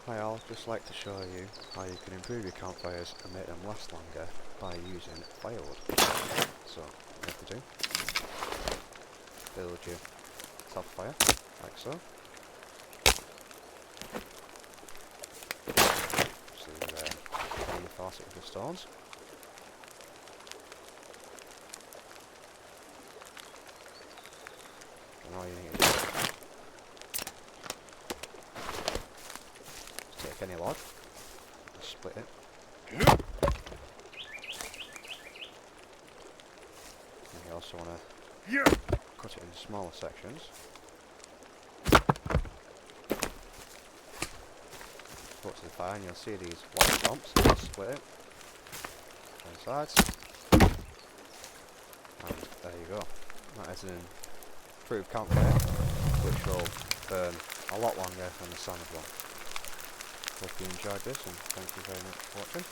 Hi all, just like to show you how you can improve your campfires and make them last longer by using firewood. So, what you have to do, build your top fire, like so. So fill the faucet with the stones. And all you need to do is take any log, and split it. And you also want to cut it into smaller sections. Put it to the fire and you'll see these white clumps. Just split it. Both sides. And there you go. That is an improved campfire, which will burn a lot longer than the standard one. Hope you enjoyed this and thank you very much for watching.